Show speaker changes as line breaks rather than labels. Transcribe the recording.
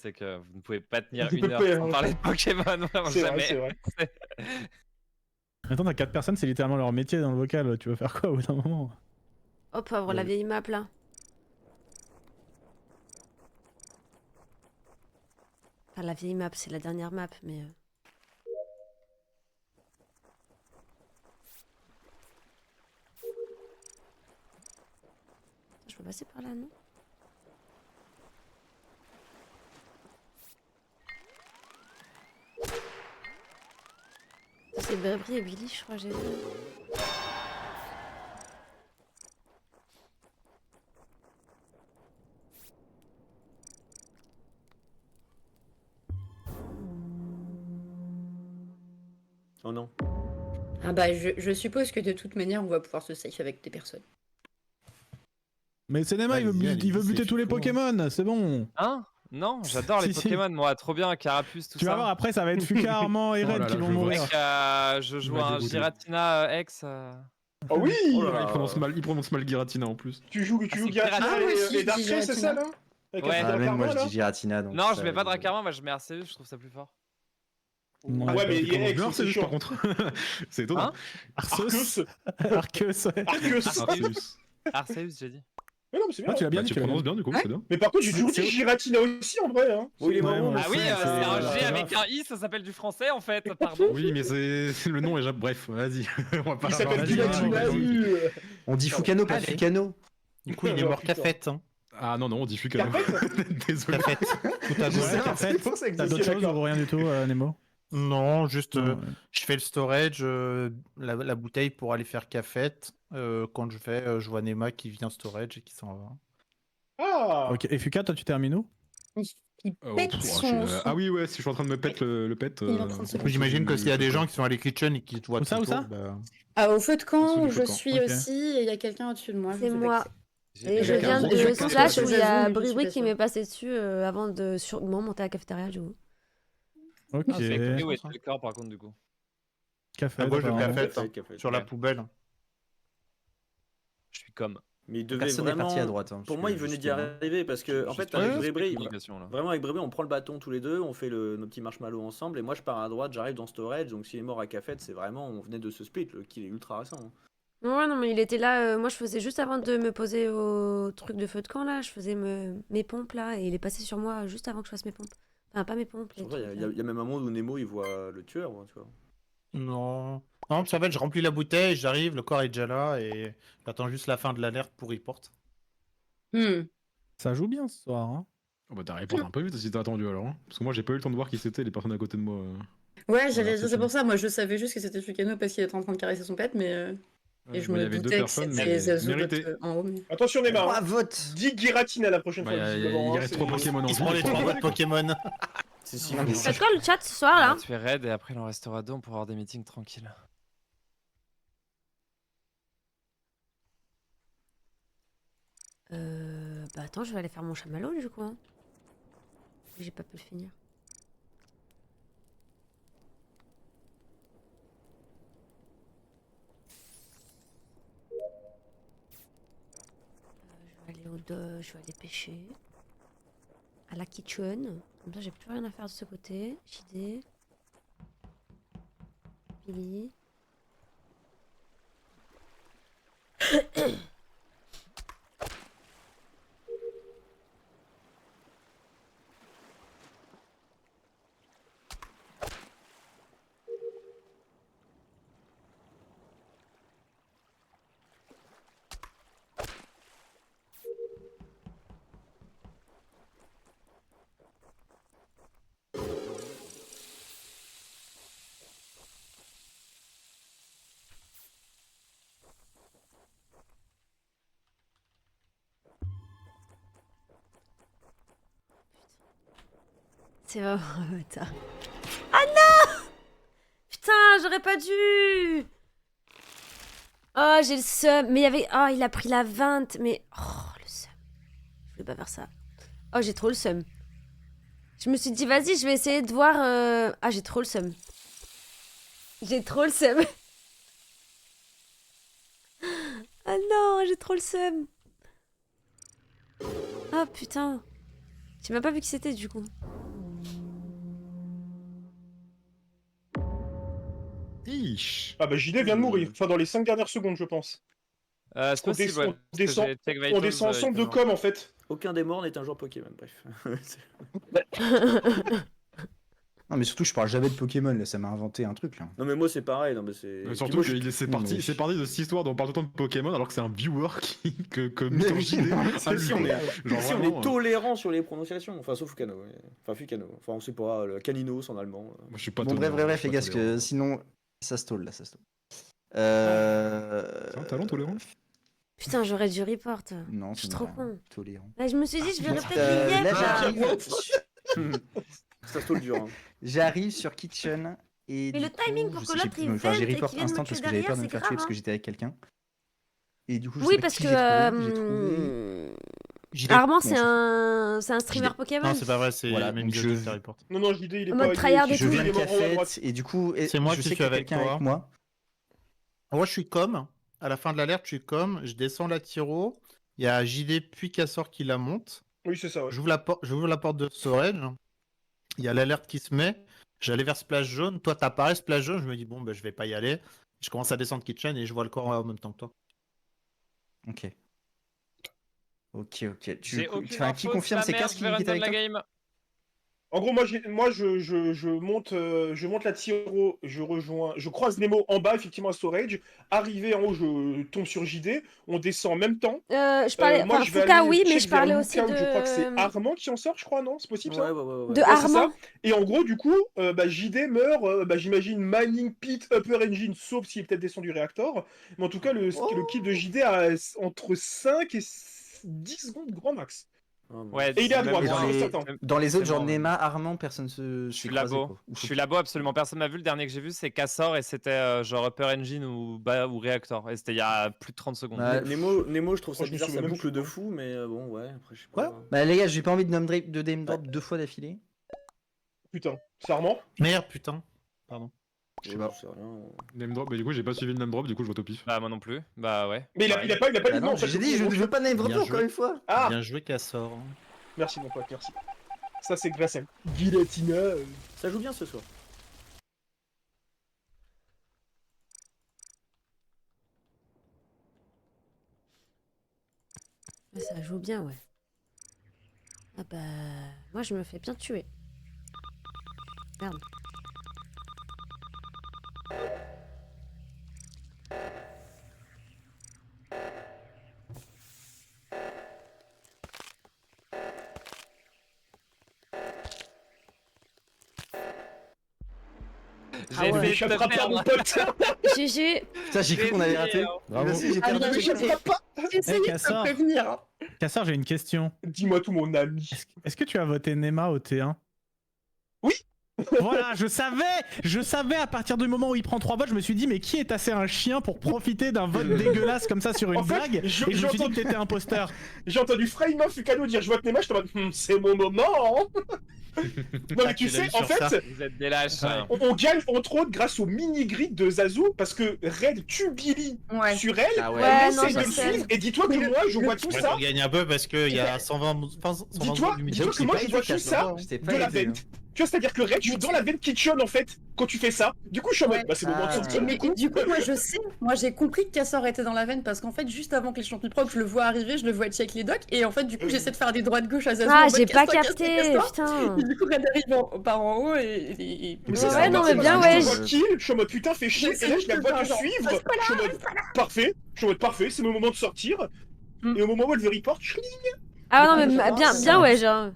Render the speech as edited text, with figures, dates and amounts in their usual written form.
c'est que vous ne pouvez pas tenir
Tu
une
peux
heure
pas,
sans parler de Pokémon, vraiment
C'est vrai,
jamais.
c'est vrai.
Attends, t'as 4 personnes, c'est littéralement leur métier dans le vocal. Tu vas faire quoi au bout d'un moment?
Oh pauvre, la vieille map là. Enfin, la vieille map, c'est la dernière map, mais... Je peux passer par là, non? C'est Brebri et Billy, je crois, j'ai vu.
Oh non.
Ah bah je suppose que de toute manière on va pouvoir se safe avec des personnes.
Mais Senema, il veut, il veut buter tous les Pokémon, c'est bon.
Hein? Non, j'adore les
Si, si.
Pokémon, moi, trop bien, Carapuce, tout ça.
Tu vas voir, après, ça va être Fuka, Armand et
Oh
Red
là
qui
là,
vont
je vois.
mourir.
Mec, je joue
m'a
un
dégoûté.
Giratina X.
Oh oui.
Oh là là, il prononce mal Giratina en plus.
Tu joues
c'est
Giratina
Ah, moi aussi,
et
je
Darkrai,
dis
c'est
Giratina.
ça là Avec
Ouais.
un
Ah, même moi
Dracarma,
je dis Giratina. Donc
Non, je
ça,
mets pas Dracarma, moi je mets Arceus, je trouve ça plus fort.
Non,
Ouais, mais
Il
il est
prononce
ex,
bien
c'est
Arceus
chiant.
par contre. C'est étonnant.
Hein
Arceus. Arceus, ouais.
Arceus.
Arceus.
Arceus, j'ai dit.
Mais non, mais c'est bien.
Ah, tu l'as bien
Bah,
dit,
tu
tu l'as
prononces
bien
bien du coup,
Ouais.
c'est bien.
Mais par contre, j'ai toujours
C'est-
dit Giratina aussi en vrai. Hein.
Oui, il est
Ouais,
marrant.
moi
Ah oui,
aussi,
c'est un
c'est
G avec
grave.
un I, ça s'appelle du français en fait, pardon.
Oui, mais c'est le nom est déjà. Bref, vas-y. On va pas
Il s'appelle
avoir-
Giratina.
On dit Fukano, pas
Allez.
Fukano.
Du coup, il est
Oh,
mort
putain.
Cafette. Hein.
Ah non, non, on dit Fukano. Désolé.
Cafette. Tout à
Je
fait.
sais,
en fait,
c'est pour ça que
T'as
je
d'autres
suis
choses
d'accord.
ou rien du tout, Nemo?
Non, juste
Non, ouais.
je fais le storage, la bouteille pour aller faire Cafette. Quand je vais, je vois Nema qui vient storage et qui s'en va.
Ah.
Ok, et Fuka, toi tu termines où?
Il
Oh,
pète
pff,
son...
Ah oui, ouais, si je suis en train de me pète le pet.
Il est en train de se
J'imagine que s'il y a des gens qui sont à les kitchen et qui te voient
Où ça,
tout
où ça
autour, bah...
Ah, au feu de camp
Dessous
où
du feu
je
de camp.
suis
Ok.
aussi, et il y a quelqu'un au-dessus de moi.
C'est
je fais
moi.
vexer.
Et je
Avec un
viens
gros
de
caca.
Slash où il y
J'avoue,
a
je suis
Bribri
pas
qui
sûre.
m'est passé dessus avant de sûrement monter à la cafétéria, du coup.
Ok.
Ah, c'est écouté où
ça.
était le corps par contre du coup.
Café.
À gauche de
apparemment.
Cafette, hein,
Café.
sur la
Ouais.
poubelle.
Je suis comme.
Mais il devait Personne n'est vraiment. parti à droite. Hein, Pour parce moi, que il venait d'y justement- arriver parce que, en fait,
Ouais,
avec
c'est
Brébry,
communication, là.
vraiment avec Brébry, on prend le bâton tous les deux, on fait nos petits marshmallows ensemble, et moi je pars à droite, j'arrive dans storage, donc s'il est mort à Cafette, c'est vraiment, on venait de se split, le kill est ultra récent. Hein.
Ouais, non, mais il était là. Moi, je faisais juste avant de me poser au truc de feu de camp, là. Je faisais mes pompes, là. Et il est passé sur moi juste avant que je fasse mes pompes. Enfin, pas mes pompes.
C'est
Les
pour ça,
trucs,
il y a même un monde où Nemo il voit le tueur, tu vois.
Non. Non, parce qu'en fait, je remplis la bouteille, j'arrive, le corps est déjà là et j'attends juste la fin de l'alerte pour report.
Ça joue bien ce soir, hein.
Oh bah t'as répondu un peu vite si t'as attendu alors. Hein. Parce que moi j'ai pas eu le temps de voir qui c'était les personnes à côté de moi.
Ouais, j'allais
Voilà,
dire,
c'est
c'est pour ça. Moi, je savais juste que c'était Fukano parce qu'il était en train de caresser son pet, mais. Et je
Bon, il y
me
avait deux
doutais que
personnes,
c'était
mais
Zazu
mérité.
en haut. Mais...
Attention, Neymar.
Ah,
Hein.
vote.
Dis Giratina la prochaine
Bah,
fois. visiblement,
il
hein,
reste
c'est-
3 Pokémon en
Il se prend les 3 votes Pokémon.
C'est si
Faites quoi le chat ce soir,
On
là?
va tuer Red et après il en restera deux, on pourra avoir des meetings tranquilles.
Bah attends, je vais aller faire mon chamallow, du coup. Hein. J'ai pas pu le finir. Je vais aller pêcher. À la kitchen. Comme ça, j'ai plus rien à faire de ce côté. JD. Billy. C'est vraiment un bâtard. Ah non! Putain, j'aurais pas dû! Oh, j'ai le seum. Mais il y avait... Oh, il a pris la 20. Mais... Oh, le seum. Je voulais pas faire ça. Oh, j'ai trop le seum. Je me suis dit, vas-y, je vais essayer de voir... Ah, j'ai trop le seum. J'ai trop le seum. Ah non, j'ai trop le seum. Ah, putain. J'ai même pas vu qui c'était, du coup.
Ish.
Ah bah JD vient de mourir, enfin dans les 5 dernières secondes je pense.
C'est possible, ouais.
On descend ensemble de com en fait.
Aucun des morts n'est un joueur Pokémon, bref.
Non, mais surtout, je parle jamais de Pokémon, là, ça m'a inventé un truc, là.
Non mais moi c'est pareil, non mais c'est...
Mais surtout
Moi,
que c'est parti de cette histoire dont on parle tout le temps de Pokémon alors que c'est un viewer que
Mais
Mr.
oui,
JD.
c'est
Ici, on est,
Genre
ici, on
vraiment,
est tolérant sur les prononciations, enfin sauf Fukano, enfin Fukano, enfin on sait pas, le Caninos en allemand.
Moi, je suis pas
Bon,
tolérant,
bref,
je suis
les
pas
gars, parce
tolérant.
que sinon, ça stall, là, ça stall.
C'est un talent tolérant.
Putain, j'aurais dû report.
Non,
Je suis
c'est
trop
normal.
con.
Tolérant.
Là, je me suis dit, je verrais
Là,
peut-être les
j'arrive.
Ça se dur. Hein.
J'arrive sur Kitchen. Et
Mais
du
le timing
coup,
pour
je
que
sais-
l'autre,
j'ai-
il
enfin, j'ai
vente et
report
qu'il vienne me
instant
tuer
parce que j'avais peur de me
derrière,
faire
c'est
tuer parce
grave,
que j'étais avec quelqu'un. Et du coup, je
Oui,
sais pas
parce
qui
que
j'ai trouvé,
Armand,
Bon,
c'est un streamer
JD.
Pokémon.
Non, c'est pas vrai, c'est
Voilà,
même
donc
Jojo
je-
qui t'a report.
Non, JD il est
En
pas...
mode tryhard et
Je
tout.
viens
il
de
est mort en haut à droite.
cafette et du coup,
C'est moi
je
qui
sais
suis
qu'il y a
avec
quelqu'un
toi.
avec moi.
Moi, je suis com. À la fin de l'alerte, je suis com. Je descends la Tiro. Il y a JD puis Cassor qui la monte.
Oui, c'est ça, ouais.
J'ouvre la porte de storage. Il y a l'alerte qui se met. J'allais vers Splash Jaune. Toi, t'apparais Splash Jaune. Je me dis, bon, bah, je vais pas y aller. Je commence à descendre Kitchen et je vois le corps en même temps que toi.
Ok. Ok.
J'ai aucune
Enfin, qui
info,
confirme,
sa
c'est
mère,
Cass
je
qui
vais
est
run
avec
la
toi?
game.
En gros, je monte la Tiro, je croise Nemo en bas, effectivement, à Storage. Arrivé en haut, je tombe sur JD. On descend en même temps.
Je parlais,
moi,
enfin,
je vais
Fouca,
aller
oui, mais
check
je parlais
vers
aussi
Luca, où je crois que c'est
de...
Armand qui en sort, je crois, non? C'est possible, ça?
De
Ouais, c'est ça.
Armand.
Et en gros, du coup, JD meurt, j'imagine, Mining Pit, Upper Engine, sauf s'il est peut-être descendu du réacteur. Mais en tout cas, le kill de JD a entre 5 et 10 secondes grand max.
Ouais,
Et il est à
même
droite,
Et
moi,
hein,
dans, les...
certain.
dans les autres,
C'est
genre
moi, ouais.
Nema, Armand, personne se
Je suis
croisé,
labo.
quoi.
Je suis labo, absolument personne m'a vu. Le dernier que j'ai vu, c'est Cassor et c'était genre Upper Engine ou Reactor. Et c'était il y a plus de 30 secondes.
Ouais.
Nemo, je trouve ça
Moi, je me
bizarre,
souviens
ça
même
boucle
plus,
de
quoi.
fou, mais bon, ouais, après, je sais
Quoi
pas.
Bah les gars, j'ai pas envie de name drop 2 fois d'affilée.
Putain, c'est Armand?
Merde, putain. Pardon.
Je sais pas.
C'est rien.
Name drop, mais du coup, j'ai pas suivi le name drop, du coup, je vote au pif.
Bah, moi non plus. Bah, ouais.
Mais il a
Pareil.
pas eu
Ah
de nom,
non,
en fait.
j'ai dit, je veux pas name drop
Bien
encore
joué.
une fois.
Ah,
Bien joué, Cassor.
merci mon pote, merci. Ça, c'est grâce à Guillatina.
Ça joue bien ce soir.
Ouais, ça joue bien, ouais. Ah bah... Moi, je me fais bien tuer. Merde.
J'ai essayé de
J'échapperai
te
pas, mon
perdre.
pote.
GG.
Putain, j'ai cru qu'on avait raté.
Bravo.
Merci, j'ai
Ah,
perdu.
bien joué.
J'échapperai pas.
Essayez de
Cassor.
me prévenir. Hein.
Cassar, j'ai une question.
Dis-moi tout, mon ami.
Est-ce que tu as voté Nema au T1?
Oui.
Voilà, je savais à partir du moment où il prend 3 votes, je me suis dit, mais qui est assez un chien pour profiter d'un vote dégueulasse comme ça sur une
En fait,
blague? Et je me suis dit que t'étais imposteur.
J'ai entendu Frame Fukano dire je vote Nema, je te mode c'est mon moment. Non mais tu
tu l'as
sais,
vu
en
sur ça.
fait,
Vous êtes des lâches.
Ouais.
hein.
on gagne entre autres grâce au mini-grid de Zazu parce que Red tue Billy
Ouais.
sur elle,
Ah ouais.
Ouais,
elle
non,
essaye de
je
le
sais.
suivre et dis-toi que moi je vois tout
Ouais,
ça.
on gagne un peu parce qu'il y a 120
Dis-toi
d'humidité.
que moi je vois tout ça de la vente. Tu vois, c'est-à-dire que Red, je suis dans la vente kitchen en fait quand tu fais ça. Du coup, je suis en mode,
Ouais.
bah c'est le moment de
Ah.
sortir.
Mais du coup, moi je sais, moi j'ai compris que Cassor était dans la veine parce qu'en fait, juste avant que les champions propres, je le vois arriver, je le vois check les docs et en fait, du coup, j'essaie de faire des droites gauche à Zazu.
Ah,
en mode
j'ai pas
Cassor,
capté,
Cassor.
putain.
Et du coup, Red arrive par en haut et
Mais
Ouais,
c'est ça,
ouais, non, mais
moi,
bien,
je
ouais,
te vois kill, je suis en mode putain, fais chier, et là je la vois te suivre. Je suis en mode parfait, c'est le moment de sortir.
Mm.
Et au moment où elle veut report,
Ah non, mais bien, ouais, genre...